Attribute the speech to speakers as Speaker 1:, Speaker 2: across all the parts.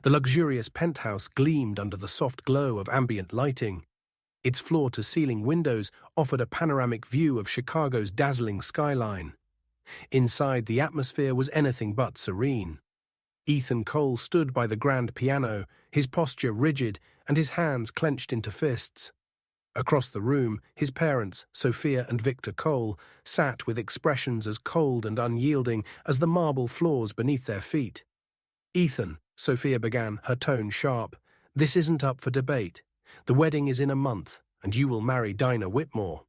Speaker 1: The luxurious penthouse gleamed under the soft glow of ambient lighting. Its floor-to-ceiling windows offered a panoramic view of Chicago's dazzling skyline. Inside, the atmosphere was anything but serene. Ethan Cole stood by the grand piano, his posture rigid and his hands clenched into fists. Across the room, his parents, Sophia and Victor Cole, sat with expressions as cold and unyielding as the marble floors beneath their feet. "Ethan," Sophia began, her tone sharp, "this isn't up for debate. The wedding is in a month, and you will marry Dinah Whitmore."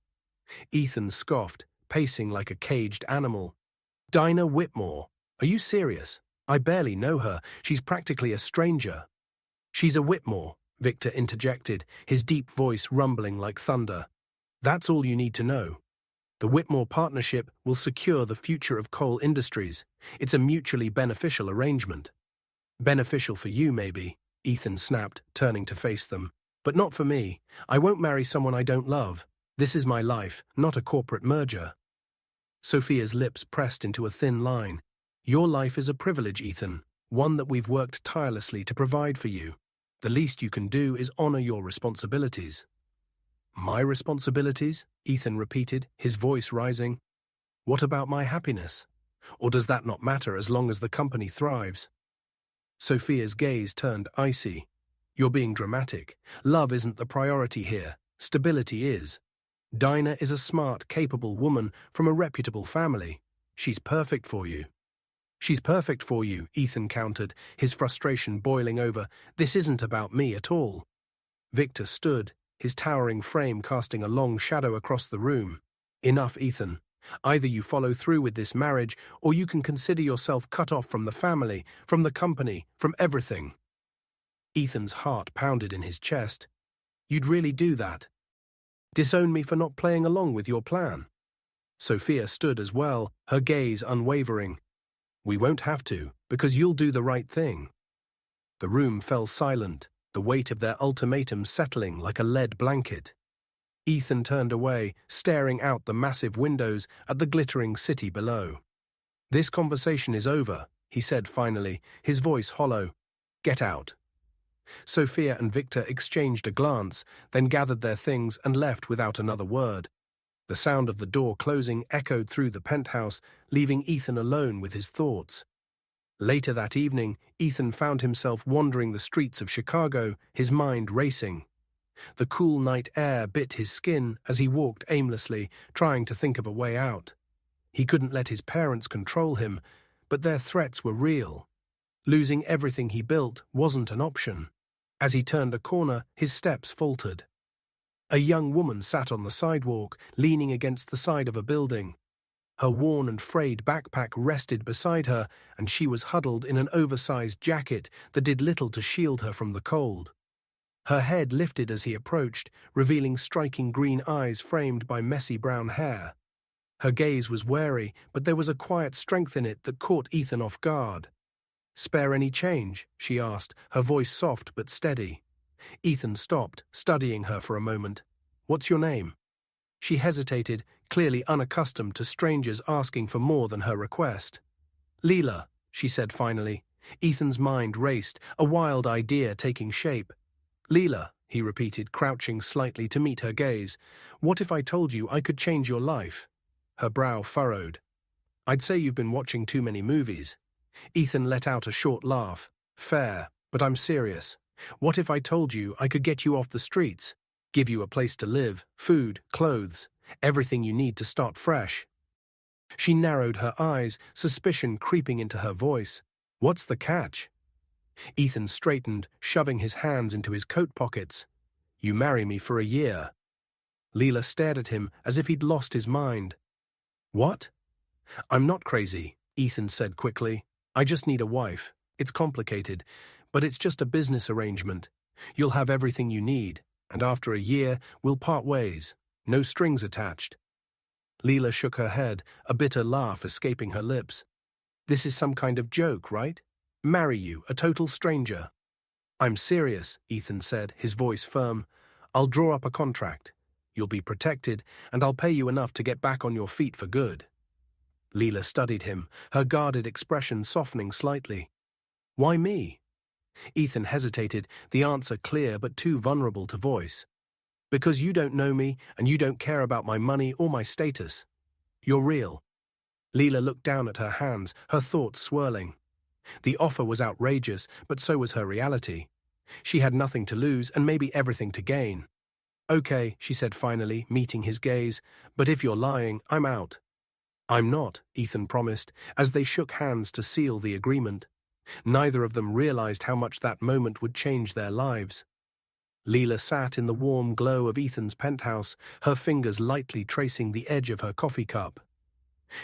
Speaker 1: Ethan scoffed, pacing like a caged animal. "Dinah Whitmore? Are you serious? I barely know her. She's practically a stranger." "She's a Whitmore," Victor interjected, his deep voice rumbling like thunder. "That's all you need to know. The Whitmore partnership will secure the future of Cole Industries. It's a mutually beneficial arrangement." "Beneficial for you, maybe," Ethan snapped, turning to face them. "But not for me. I won't marry someone I don't love. This is my life, not a corporate merger." Sophia's lips pressed into a thin line. "Your life is a privilege, Ethan, one that we've worked tirelessly to provide for you. The least you can do is honor your responsibilities." "My responsibilities?" Ethan repeated, his voice rising. "What about my happiness? Or does that not matter as long as the company thrives?" Sophia's gaze turned icy. "You're being dramatic. Love isn't the priority here. Stability is. Dinah is a smart, capable woman from a reputable family. She's perfect for you." "She's perfect for you," Ethan countered, his frustration boiling over. "This isn't about me at all." Victor stood, his towering frame casting a long shadow across the room. "Enough, Ethan. Either you follow through with this marriage, or you can consider yourself cut off from the family, from the company, from everything." Ethan's heart pounded in his chest. "You'd really do that? Disown me for not playing along with your plan?" Sophia stood as well, her gaze unwavering. "We won't have to, because you'll do the right thing." The room fell silent, the weight of their ultimatum settling like a lead blanket. Ethan turned away, staring out the massive windows at the glittering city below. "This conversation is over," he said finally, his voice hollow. "Get out." Sophia and Victor exchanged a glance, then gathered their things and left without another word. The sound of the door closing echoed through the penthouse, leaving Ethan alone with his thoughts. Later that evening, Ethan found himself wandering the streets of Chicago, his mind racing. The cool night air bit his skin as he walked aimlessly, trying to think of a way out. He couldn't let his parents control him, but their threats were real. Losing everything he built wasn't an option. As he turned a corner, his steps faltered. A young woman sat on the sidewalk, leaning against the side of a building. Her worn and frayed backpack rested beside her, and she was huddled in an oversized jacket that did little to shield her from the cold. Her head lifted as he approached, revealing striking green eyes framed by messy brown hair. Her gaze was wary, but there was a quiet strength in it that caught Ethan off guard. "Spare any change?" she asked, her voice soft but steady. Ethan stopped, studying her for a moment. "What's your name?" She hesitated, clearly unaccustomed to strangers asking for more than her request. "Leela," she said finally. Ethan's mind raced, a wild idea taking shape. "Leela," he repeated, crouching slightly to meet her gaze. "What if I told you I could change your life?" Her brow furrowed. "I'd say you've been watching too many movies." Ethan let out a short laugh. "Fair, but I'm serious. What if I told you I could get you off the streets, give you a place to live, food, clothes, everything you need to start fresh?" She narrowed her eyes, suspicion creeping into her voice. "What's the catch?" Ethan straightened, shoving his hands into his coat pockets. "You marry me for a year." Leela stared at him as if he'd lost his mind. "What?" "I'm not crazy," Ethan said quickly. "I just need a wife. It's complicated, but it's just a business arrangement. You'll have everything you need, and after a year, we'll part ways. No strings attached." Leela shook her head, a bitter laugh escaping her lips. "This is some kind of joke, right? Marry you, a total stranger." "I'm serious," Ethan said, his voice firm. "I'll draw up a contract. You'll be protected, and I'll pay you enough to get back on your feet for good." Leela studied him, her guarded expression softening slightly. "Why me?" Ethan hesitated, the answer clear but too vulnerable to voice. Because you don't know me and you don't care about my money or my status. You're real. Leela looked down at her hands, her thoughts swirling. The offer was outrageous, but so was her reality. She had nothing to lose and maybe everything to gain. Okay, she said finally, meeting his gaze, but if you're lying, I'm out. I'm not, Ethan promised, as they shook hands to seal the agreement. Neither of them realized how much that moment would change their lives. Leela sat in the warm glow of Ethan's penthouse, her fingers lightly tracing the edge of her coffee cup.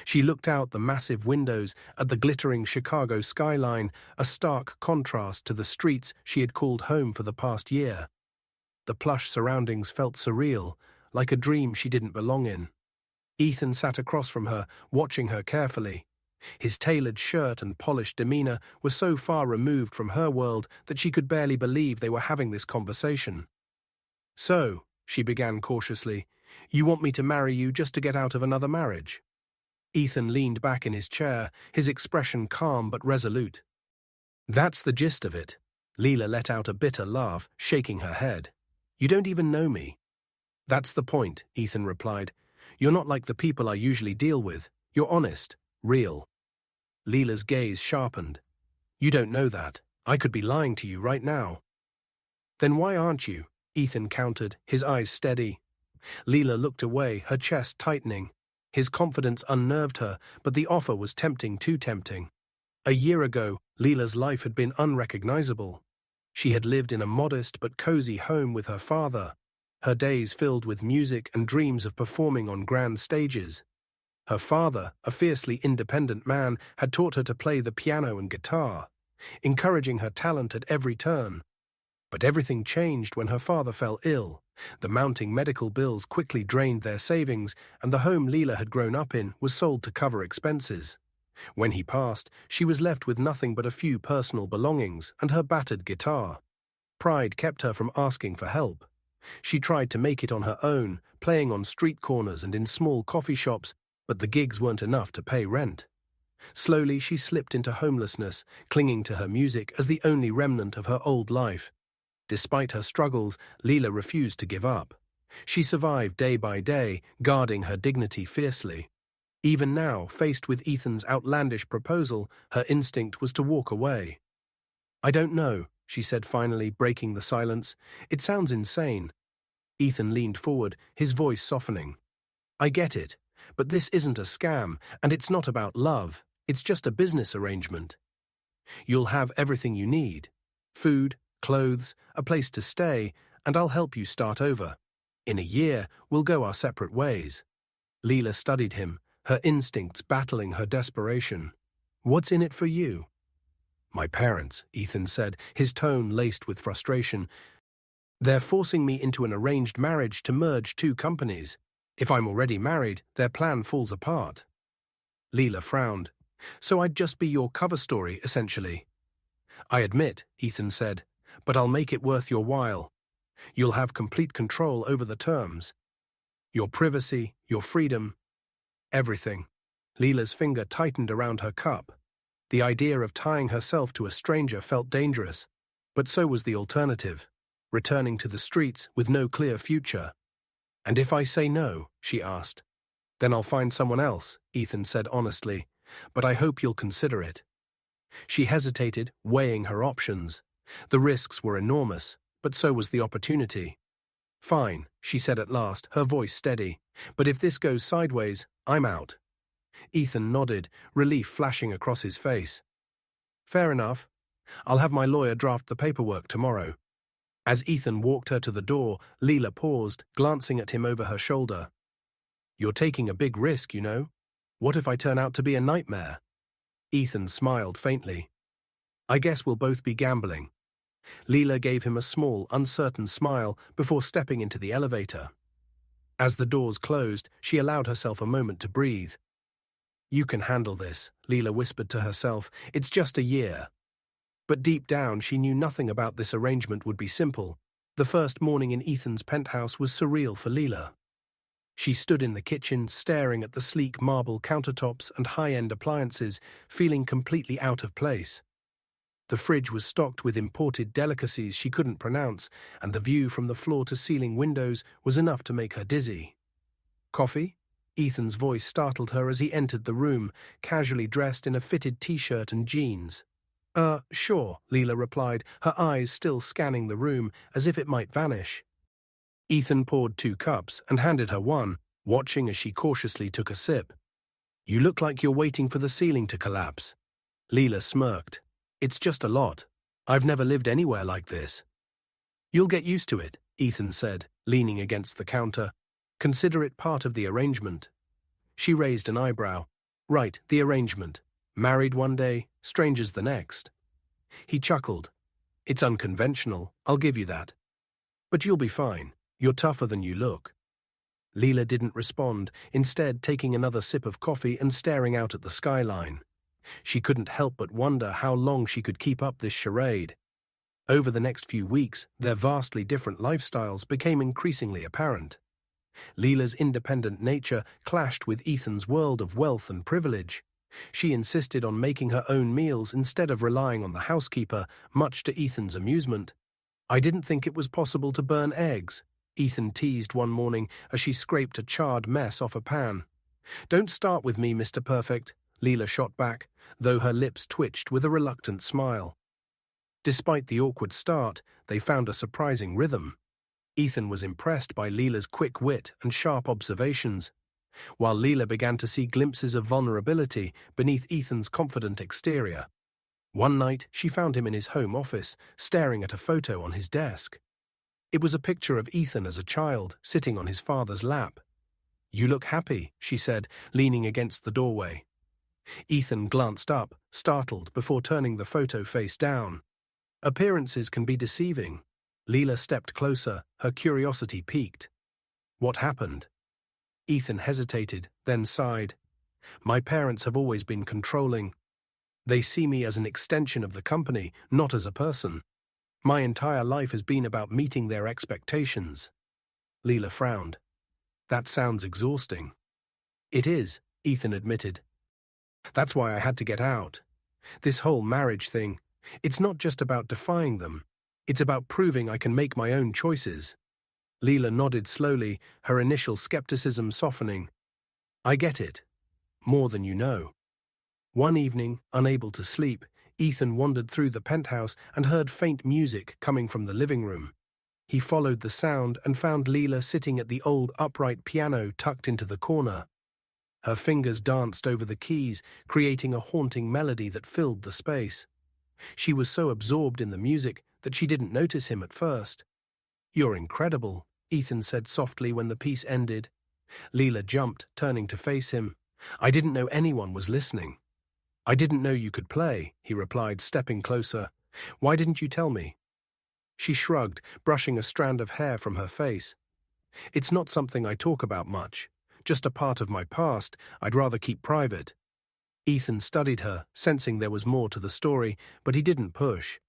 Speaker 1: She looked out the massive windows at the glittering Chicago skyline, a stark contrast to the streets she had called home for the past year. The plush surroundings felt surreal, like a dream she didn't belong in. Ethan sat across from her, watching her carefully. His tailored shirt and polished demeanor were so far removed from her world that she could barely believe they were having this conversation. So, she began cautiously, you want me to marry you just to get out of another marriage? Ethan leaned back in his chair, his expression calm but resolute. That's the gist of it. Leela let out a bitter laugh, shaking her head. You don't even know me. That's the point, Ethan replied. You're not like the people I usually deal with. You're honest, real. Leela's gaze sharpened. You don't know that. I could be lying to you right now. Then why aren't you? Ethan countered, his eyes steady. Leela looked away, her chest tightening. His confidence unnerved her, but the offer was tempting, too tempting. A year ago, Leela's life had been unrecognizable. She had lived in a modest but cozy home with her father, her days filled with music and dreams of performing on grand stages. Her father, a fiercely independent man, had taught her to play the piano and guitar, encouraging her talent at every turn. But everything changed when her father fell ill. The mounting medical bills quickly drained their savings, and the home Leela had grown up in was sold to cover expenses. When he passed, she was left with nothing but a few personal belongings and her battered guitar. Pride kept her from asking for help. She tried to make it on her own, playing on street corners and in small coffee shops, but the gigs weren't enough to pay rent. Slowly, she slipped into homelessness, clinging to her music as the only remnant of her old life. Despite her struggles, Leela refused to give up. She survived day by day, guarding her dignity fiercely. Even now, faced with Ethan's outlandish proposal, her instinct was to walk away. I don't know, she said finally, breaking the silence. It sounds insane. Ethan leaned forward, his voice softening. I get it, but this isn't a scam, and it's not about love. It's just a business arrangement. You'll have everything you need. Food, clothes, a place to stay, and I'll help you start over. In a year, we'll go our separate ways. Leela studied him, her instincts battling her desperation. What's in it for you? My parents, Ethan said, his tone laced with frustration. They're forcing me into an arranged marriage to merge two companies. If I'm already married, their plan falls apart. Leela frowned. So I'd just be your cover story, essentially. I admit, Ethan said, but I'll make it worth your while. You'll have complete control over the terms. Your privacy, your freedom, everything. Leela's finger tightened around her cup. The idea of tying herself to a stranger felt dangerous, but so was the alternative, returning to the streets with no clear future. And if I say no, she asked. Then I'll find someone else, Ethan said honestly, but I hope you'll consider it. She hesitated, weighing her options. The risks were enormous, but so was the opportunity. Fine, she said at last, her voice steady, but if this goes sideways, I'm out. Ethan nodded, relief flashing across his face. Fair enough. I'll have my lawyer draft the paperwork tomorrow. As Ethan walked her to the door, Leela paused, glancing at him over her shoulder. You're taking a big risk, you know. What if I turn out to be a nightmare? Ethan smiled faintly. I guess we'll both be gambling. Leela gave him a small, uncertain smile before stepping into the elevator. As the doors closed, she allowed herself a moment to breathe. You can handle this, Leela whispered to herself. It's just a year. But deep down, she knew nothing about this arrangement would be simple. The first morning in Ethan's penthouse was surreal for Leela. She stood in the kitchen, staring at the sleek marble countertops and high-end appliances, feeling completely out of place. The fridge was stocked with imported delicacies she couldn't pronounce, and the view from the floor-to-ceiling windows was enough to make her dizzy. "Coffee?" Ethan's voice startled her as he entered the room, casually dressed in a fitted t-shirt and jeans. Sure," Leela replied, her eyes still scanning the room as if it might vanish. Ethan poured 2 cups and handed her one, watching as she cautiously took a sip. "You look like you're waiting for the ceiling to collapse." Leela smirked. "It's just a lot. I've never lived anywhere like this." "You'll get used to it," Ethan said, leaning against the counter. "Consider it part of the arrangement." She raised an eyebrow. "Right, the arrangement. Married one day, strangers the next." He chuckled. "It's unconventional, I'll give you that. But you'll be fine. You're tougher than you look." Leela didn't respond, instead taking another sip of coffee and staring out at the skyline. She couldn't help but wonder how long she could keep up this charade. Over the next few weeks, their vastly different lifestyles became increasingly apparent. Leela's independent nature clashed with Ethan's world of wealth and privilege. She insisted on making her own meals instead of relying on the housekeeper, much to Ethan's amusement. "I didn't think it was possible to burn eggs," Ethan teased one morning as she scraped a charred mess off a pan. "Don't start with me, Mr. Perfect," Leela shot back, though her lips twitched with a reluctant smile. Despite the awkward start, they found a surprising rhythm. Ethan was impressed by Leela's quick wit and sharp observations, while Leela began to see glimpses of vulnerability beneath Ethan's confident exterior. One night, she found him in his home office, staring at a photo on his desk. It was a picture of Ethan as a child, sitting on his father's lap. "You look happy," she said, leaning against the doorway. Ethan glanced up, startled, before turning the photo face down. Appearances can be deceiving. Leela stepped closer, her curiosity piqued. "What happened?" Ethan hesitated, then sighed. "My parents have always been controlling. They see me as an extension of the company, not as a person. My entire life has been about meeting their expectations." Leela frowned. "That sounds exhausting." "It is," Ethan admitted. "That's why I had to get out. This whole marriage thing, it's not just about defying them. It's about proving I can make my own choices." Leela nodded slowly, her initial skepticism softening. "I get it. More than you know." One evening, unable to sleep, Ethan wandered through the penthouse and heard faint music coming from the living room. He followed the sound and found Leela sitting at the old upright piano tucked into the corner. Her fingers danced over the keys, creating a haunting melody that filled the space. She was so absorbed in the music that she didn't notice him at first. "You're incredible," Ethan said softly when the piece ended. Leela jumped, turning to face him. "I didn't know anyone was listening." "I didn't know you could play," he replied, stepping closer. "Why didn't you tell me?" She shrugged, brushing a strand of hair from her face. "It's not something I talk about much. Just a part of my past I'd rather keep private." Ethan studied her, sensing there was more to the story, but he didn't push.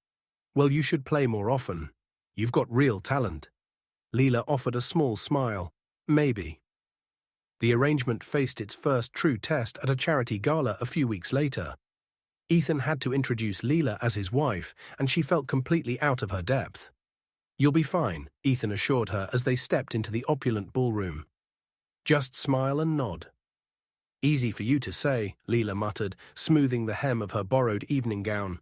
Speaker 1: "Well, you should play more often. You've got real talent." Leela offered a small smile. "Maybe." The arrangement faced its first true test at a charity gala a few weeks later. Ethan had to introduce Leela as his wife, and she felt completely out of her depth. "You'll be fine," Ethan assured her as they stepped into the opulent ballroom. "Just smile and nod." "Easy for you to say," Leela muttered, smoothing the hem of her borrowed evening gown.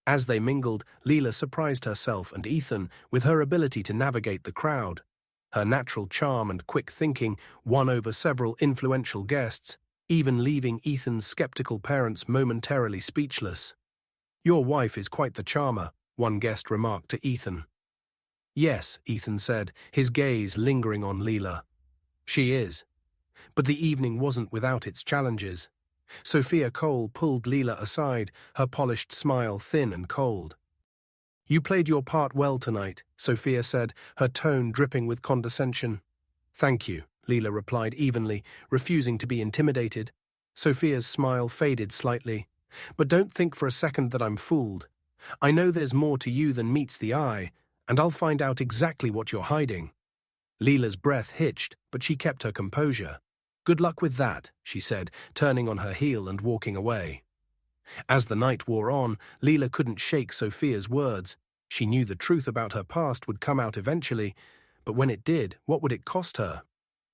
Speaker 1: As they mingled, Leela surprised herself and Ethan with her ability to navigate the crowd. Her natural charm and quick thinking won over several influential guests, even leaving Ethan's skeptical parents momentarily speechless. "Your wife is quite the charmer," one guest remarked to Ethan. "Yes," Ethan said, his gaze lingering on Leela. "She is." But the evening wasn't without its challenges. Sophia Cole pulled Leela aside, her polished smile thin and cold. "You played your part well tonight," Sophia said, her tone dripping with condescension. "Thank you," Leela replied evenly, refusing to be intimidated. Sophia's smile faded slightly. "But don't think for a second that I'm fooled. I know there's more to you than meets the eye, and I'll find out exactly what you're hiding." Leela's breath hitched, but she kept her composure. "Good luck with that," she said, turning on her heel and walking away. As the night wore on, Leela couldn't shake Sophia's words. She knew the truth about her past would come out eventually, but when it did, what would it cost her?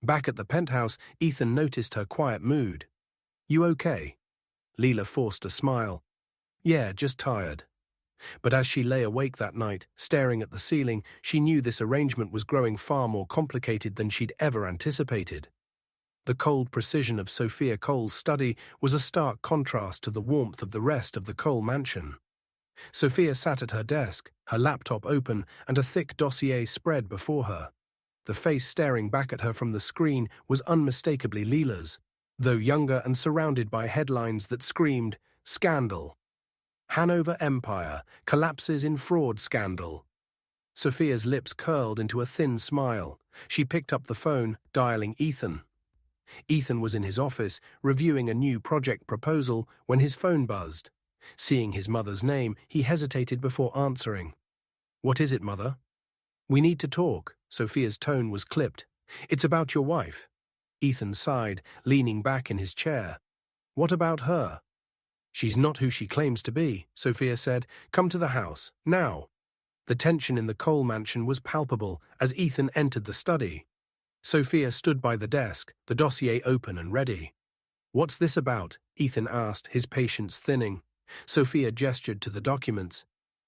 Speaker 1: Back at the penthouse, Ethan noticed her quiet mood. "You okay?" Leela forced a smile. "Yeah, just tired." But as she lay awake that night, staring at the ceiling, she knew this arrangement was growing far more complicated than she'd ever anticipated. The cold precision of Sophia Cole's study was a stark contrast to the warmth of the rest of the Cole mansion. Sophia sat at her desk, her laptop open and a thick dossier spread before her. The face staring back at her from the screen was unmistakably Leela's, though younger and surrounded by headlines that screamed, "Scandal. Hanover Empire collapses in fraud scandal." Sophia's lips curled into a thin smile. She picked up the phone, dialing Ethan. Ethan was in his office, reviewing a new project proposal, when his phone buzzed. Seeing his mother's name, he hesitated before answering. "What is it, Mother?" "We need to talk." Sophia's tone was clipped. "It's about your wife." Ethan sighed, leaning back in his chair. "What about her?" "She's not who she claims to be," Sophia said. "Come to the house, now." The tension in the Cole mansion was palpable as Ethan entered the study. Sophia stood by the desk, the dossier open and ready. "What's this about?" Ethan asked, his patience thinning. Sophia gestured to the documents.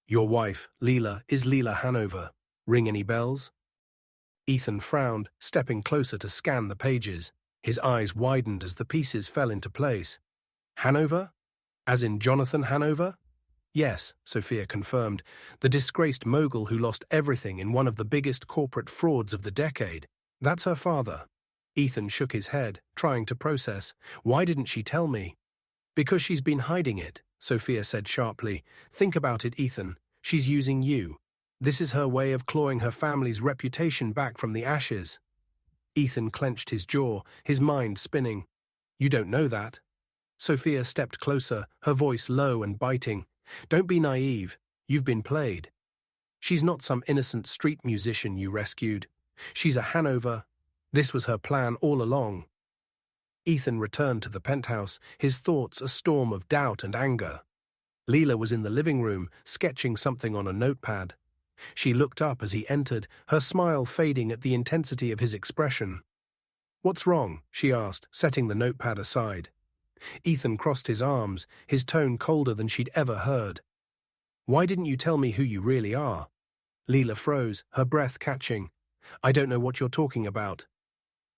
Speaker 1: "Your wife, Leela, is Leela Hanover. Ring any bells?" Ethan frowned, stepping closer to scan the pages. His eyes widened as the pieces fell into place. "Hanover? As in Jonathan Hanover?" "Yes," Sophia confirmed, "the disgraced mogul who lost everything in one of the biggest corporate frauds of the decade. That's her father." Ethan shook his head, trying to process. "Why didn't she tell me?" "Because she's been hiding it," Sophia said sharply. "Think about it, Ethan. She's using you. This is her way of clawing her family's reputation back from the ashes." Ethan clenched his jaw, his mind spinning. "You don't know that." Sophia stepped closer, her voice low and biting. "Don't be naive. You've been played. She's not some innocent street musician you rescued. She's a Hanover. This was her plan all along." Ethan returned to the penthouse, his thoughts a storm of doubt and anger. Leela was in the living room, sketching something on a notepad. She looked up as he entered, her smile fading at the intensity of his expression. "What's wrong?" she asked, setting the notepad aside. Ethan crossed his arms, his tone colder than she'd ever heard. "Why didn't you tell me who you really are?" Leela froze, her breath catching. "I don't know what you're talking about."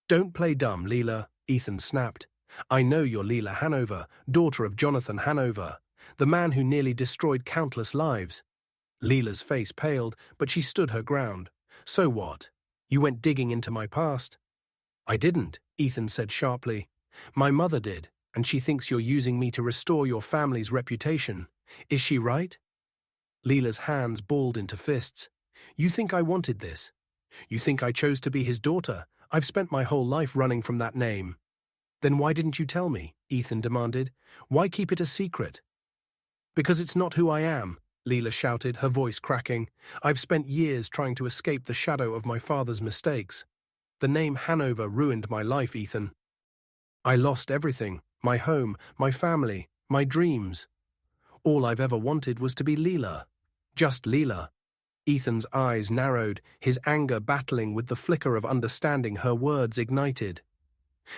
Speaker 1: "Don't play dumb, Leela," Ethan snapped. "I know you're Leela Hanover, daughter of Jonathan Hanover, the man who nearly destroyed countless lives." Leela's face paled, but she stood her ground. "So what? You went digging into my past?" "I didn't," Ethan said sharply. "My mother did, and she thinks you're using me to restore your family's reputation. Is she right?" Leela's hands balled into fists. "You think I wanted this? You think I chose to be his daughter? I've spent my whole life running from that name." "Then why didn't you tell me?" Ethan demanded. "Why keep it a secret?" "Because it's not who I am," Leela shouted, her voice cracking. "I've spent years trying to escape the shadow of my father's mistakes. The name Hanover ruined my life, Ethan. I lost everything, my home, my family, my dreams. All I've ever wanted was to be Leela. Just Leela." Ethan's eyes narrowed, his anger battling with the flicker of understanding her words ignited.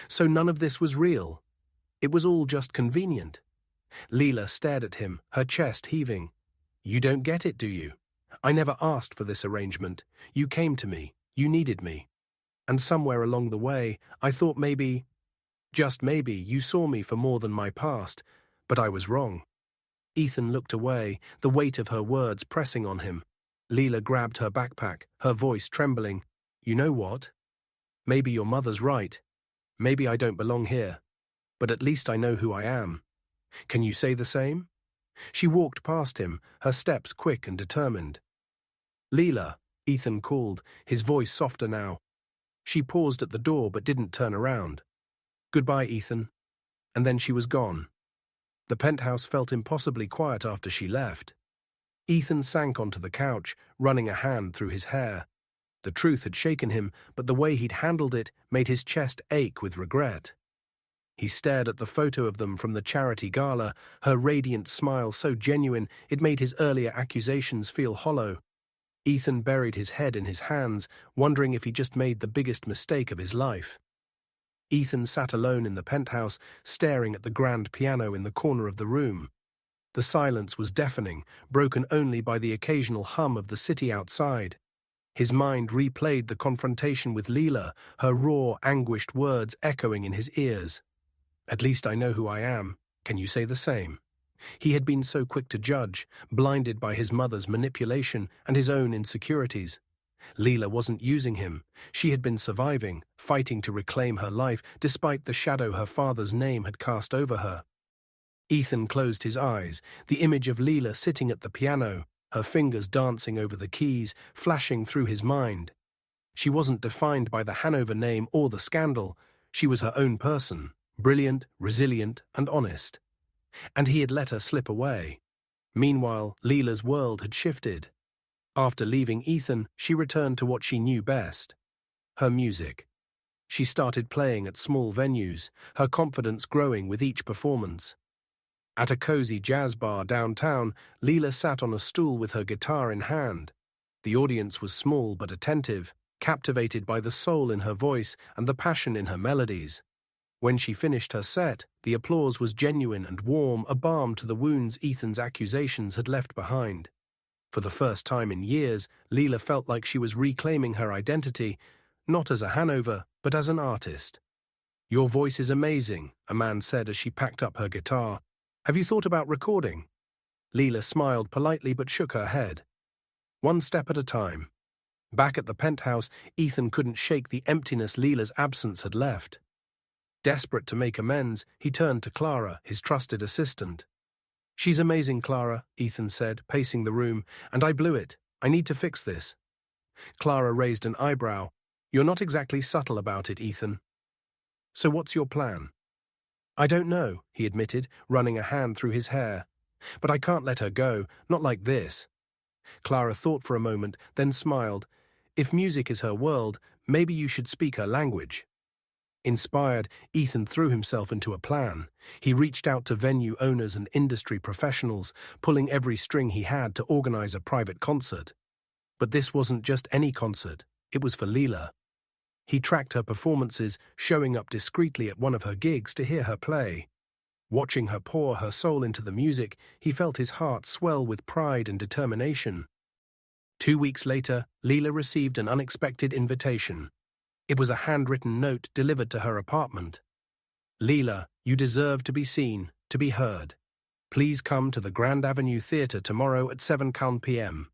Speaker 1: "So none of this was real. It was all just convenient." Leela stared at him, her chest heaving. "You don't get it, do you? I never asked for this arrangement. You came to me. You needed me. And somewhere along the way, I thought maybe, just maybe, you saw me for more than my past, but I was wrong." Ethan looked away, the weight of her words pressing on him. Leela grabbed her backpack, her voice trembling. "You know what? Maybe your mother's right. Maybe I don't belong here. But at least I know who I am. Can you say the same?" She walked past him, her steps quick and determined. "Leela," Ethan called, his voice softer now. She paused at the door but didn't turn around. "Goodbye, Ethan." And then she was gone. The penthouse felt impossibly quiet after she left. Ethan sank onto the couch, running a hand through his hair. The truth had shaken him, but the way he'd handled it made his chest ache with regret. He stared at the photo of them from the charity gala, her radiant smile so genuine it made his earlier accusations feel hollow. Ethan buried his head in his hands, wondering if he just made the biggest mistake of his life. Ethan sat alone in the penthouse, staring at the grand piano in the corner of the room. The silence was deafening, broken only by the occasional hum of the city outside. His mind replayed the confrontation with Leela, her raw, anguished words echoing in his ears. "At least I know who I am. Can you say the same?" He had been so quick to judge, blinded by his mother's manipulation and his own insecurities. Leela wasn't using him. She had been surviving, fighting to reclaim her life despite the shadow her father's name had cast over her. Ethan closed his eyes, the image of Leela sitting at the piano, her fingers dancing over the keys, flashing through his mind. She wasn't defined by the Hanover name or the scandal. She was her own person, brilliant, resilient, and honest. And he had let her slip away. Meanwhile, Leela's world had shifted. After leaving Ethan, she returned to what she knew best: her music. She started playing at small venues, her confidence growing with each performance. At a cozy jazz bar downtown, Leela sat on a stool with her guitar in hand. The audience was small but attentive, captivated by the soul in her voice and the passion in her melodies. When she finished her set, the applause was genuine and warm, a balm to the wounds Ethan's accusations had left behind. For the first time in years, Leela felt like she was reclaiming her identity, not as a Hanover, but as an artist. "Your voice is amazing," a man said as she packed up her guitar. "Have you thought about recording?" Leela smiled politely but shook her head. One step at a time. Back at the penthouse, Ethan couldn't shake the emptiness Leela's absence had left. Desperate to make amends, he turned to Clara, his trusted assistant. "She's amazing, Clara," Ethan said, pacing the room, "and I blew it. I need to fix this." Clara raised an eyebrow. "You're not exactly subtle about it, Ethan. So what's your plan?" "I don't know," he admitted, running a hand through his hair. "But I can't let her go, not like this." Clara thought for a moment, then smiled. "If music is her world, maybe you should speak her language." Inspired, Ethan threw himself into a plan. He reached out to venue owners and industry professionals, pulling every string he had to organize a private concert. But this wasn't just any concert. It was for Leela. He tracked her performances, showing up discreetly at one of her gigs to hear her play. Watching her pour her soul into the music, he felt his heart swell with pride and determination. 2 weeks later, Leela received an unexpected invitation. It was a handwritten note delivered to her apartment. "Leela, you deserve to be seen, to be heard. Please come to the Grand Avenue Theatre tomorrow at 7 p.m.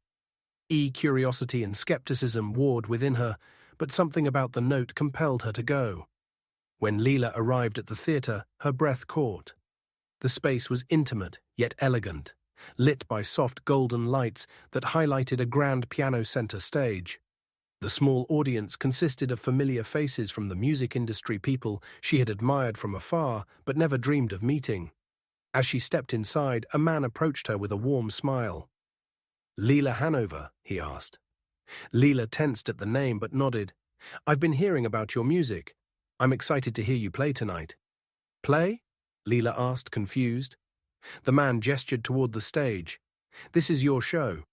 Speaker 1: Curiosity and skepticism warred within her, but something about the note compelled her to go. When Leela arrived at the theatre, her breath caught. The space was intimate, yet elegant, lit by soft golden lights that highlighted a grand piano center stage. The small audience consisted of familiar faces from the music industry, people she had admired from afar but never dreamed of meeting. As she stepped inside, a man approached her with a warm smile. "Leela Hanover?" he asked. Leela tensed at the name but nodded. "I've been hearing about your music. I'm excited to hear you play tonight." "Play?" Leela asked, confused. The man gestured toward the stage. "This is your show."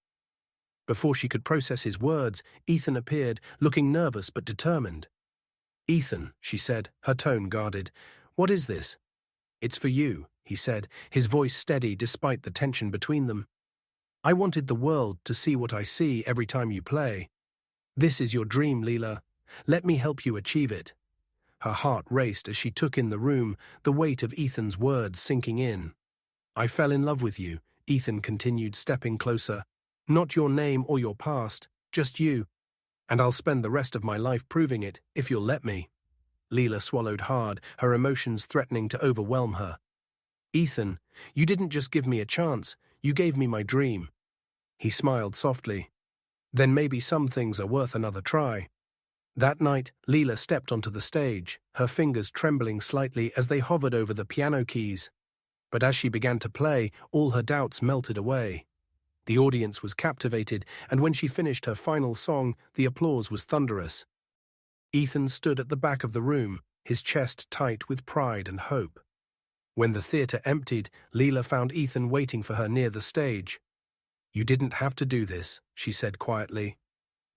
Speaker 1: Before she could process his words, Ethan appeared, looking nervous but determined. "Ethan," she said, her tone guarded, "what is this?" "It's for you," he said, his voice steady despite the tension between them. "I wanted the world to see what I see every time you play. This is your dream, Leela. Let me help you achieve it." Her heart raced as she took in the room, the weight of Ethan's words sinking in. "I fell in love with you," Ethan continued, stepping closer. "Not your name or your past, just you. And I'll spend the rest of my life proving it, if you'll let me." Leela swallowed hard, her emotions threatening to overwhelm her. "Ethan, you didn't just give me a chance, you gave me my dream." He smiled softly. "Then maybe some things are worth another try." That night, Leela stepped onto the stage, her fingers trembling slightly as they hovered over the piano keys. But as she began to play, all her doubts melted away. The audience was captivated, and when she finished her final song, the applause was thunderous. Ethan stood at the back of the room, his chest tight with pride and hope. When the theatre emptied, Leela found Ethan waiting for her near the stage. "You didn't have to do this," she said quietly.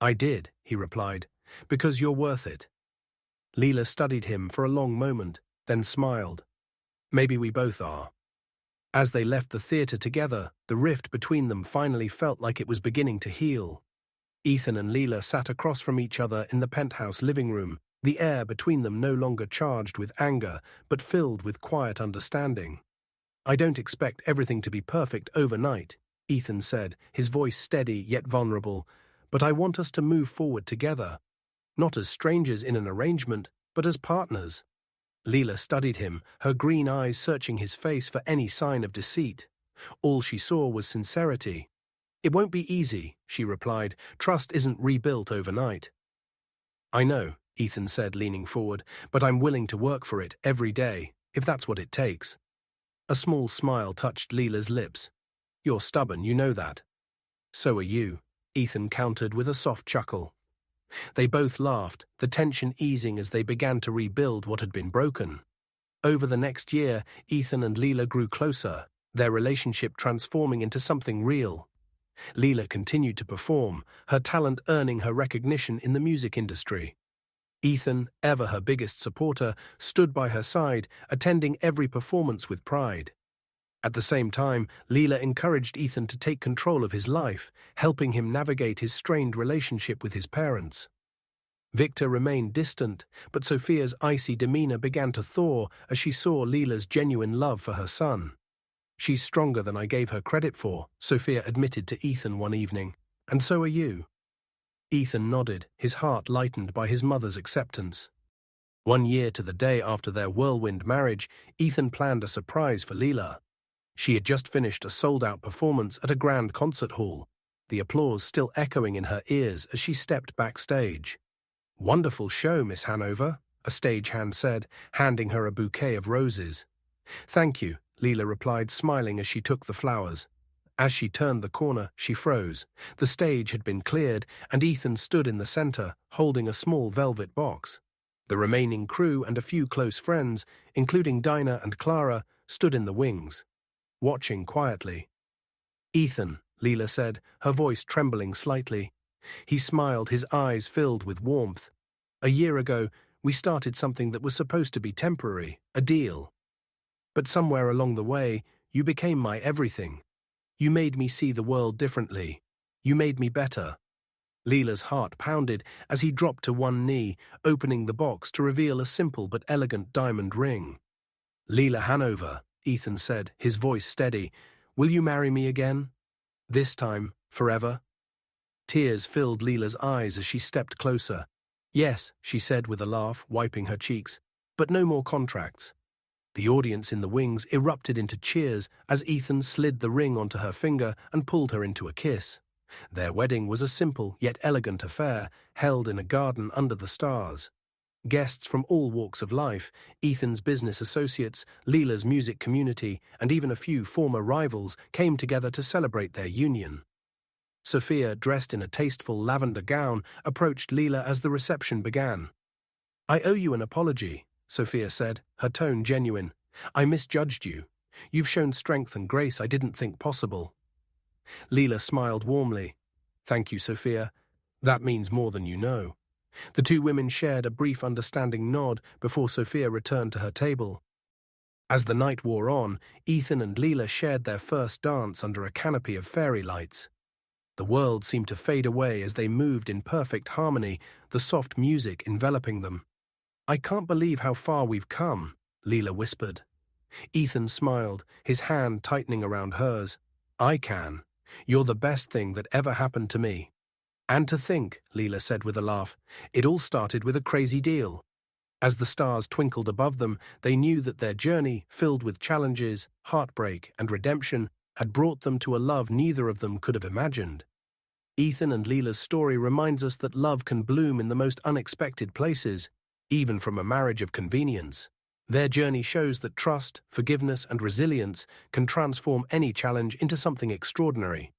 Speaker 1: "I did," he replied, "because you're worth it." Leela studied him for a long moment, then smiled. "Maybe we both are." As they left the theatre together, the rift between them finally felt like it was beginning to heal. Ethan and Leela sat across from each other in the penthouse living room, the air between them no longer charged with anger, but filled with quiet understanding. "I don't expect everything to be perfect overnight," Ethan said, his voice steady yet vulnerable, "but I want us to move forward together. Not as strangers in an arrangement, but as partners." Leela studied him, her green eyes searching his face for any sign of deceit. All she saw was sincerity. "It won't be easy," she replied. "Trust isn't rebuilt overnight." "I know," Ethan said, leaning forward, "but I'm willing to work for it every day, if that's what it takes." A small smile touched Leela's lips. "You're stubborn, you know that." "So are you," Ethan countered with a soft chuckle. They both laughed, the tension easing as they began to rebuild what had been broken. Over the next year, Ethan and Leela grew closer, their relationship transforming into something real. Leela continued to perform, her talent earning her recognition in the music industry. Ethan, ever her biggest supporter, stood by her side, attending every performance with pride. At the same time, Leela encouraged Ethan to take control of his life, helping him navigate his strained relationship with his parents. Victor remained distant, but Sophia's icy demeanor began to thaw as she saw Leela's genuine love for her son. "She's stronger than I gave her credit for," Sophia admitted to Ethan one evening. "And so are you." Ethan nodded, his heart lightened by his mother's acceptance. 1 year to the day after their whirlwind marriage, Ethan planned a surprise for Leela. She had just finished a sold-out performance at a grand concert hall, the applause still echoing in her ears as she stepped backstage. "Wonderful show, Miss Hanover," a stagehand said, handing her a bouquet of roses. "Thank you," Leela replied, smiling as she took the flowers. As she turned the corner, she froze. The stage had been cleared, and Ethan stood in the center, holding a small velvet box. The remaining crew and a few close friends, including Dinah and Clara, stood in the wings, watching quietly. "Ethan," Leela said, her voice trembling slightly. He smiled, his eyes filled with warmth. "A year ago, we started something that was supposed to be temporary, a deal. But somewhere along the way, you became my everything. You made me see the world differently. You made me better." Leela's heart pounded as he dropped to one knee, opening the box to reveal a simple but elegant diamond ring. "Leela Hanover," Ethan said, his voice steady, "will you marry me again? This time, forever?" Tears filled Leela's eyes as she stepped closer. "Yes," she said with a laugh, wiping her cheeks, "but no more contracts." The audience in the wings erupted into cheers as Ethan slid the ring onto her finger and pulled her into a kiss. Their wedding was a simple yet elegant affair, held in a garden under the stars. Guests from all walks of life, Ethan's business associates, Leela's music community, and even a few former rivals came together to celebrate their union. Sophia, dressed in a tasteful lavender gown, approached Leela as the reception began. "I owe you an apology," Sophia said, her tone genuine. "I misjudged you. You've shown strength and grace I didn't think possible." Leela smiled warmly. "Thank you, Sophia. That means more than you know." The two women shared a brief understanding nod before Sophia returned to her table. As the night wore on, Ethan and Leela shared their first dance under a canopy of fairy lights. The world seemed to fade away as they moved in perfect harmony, the soft music enveloping them. "I can't believe how far we've come," Leela whispered. Ethan smiled, his hand tightening around hers. "I can. You're the best thing that ever happened to me." "And to think," Leela said with a laugh, "it all started with a crazy deal." As the stars twinkled above them, they knew that their journey, filled with challenges, heartbreak, and redemption, had brought them to a love neither of them could have imagined. Ethan and Leela's story reminds us that love can bloom in the most unexpected places, even from a marriage of convenience. Their journey shows that trust, forgiveness, and resilience can transform any challenge into something extraordinary.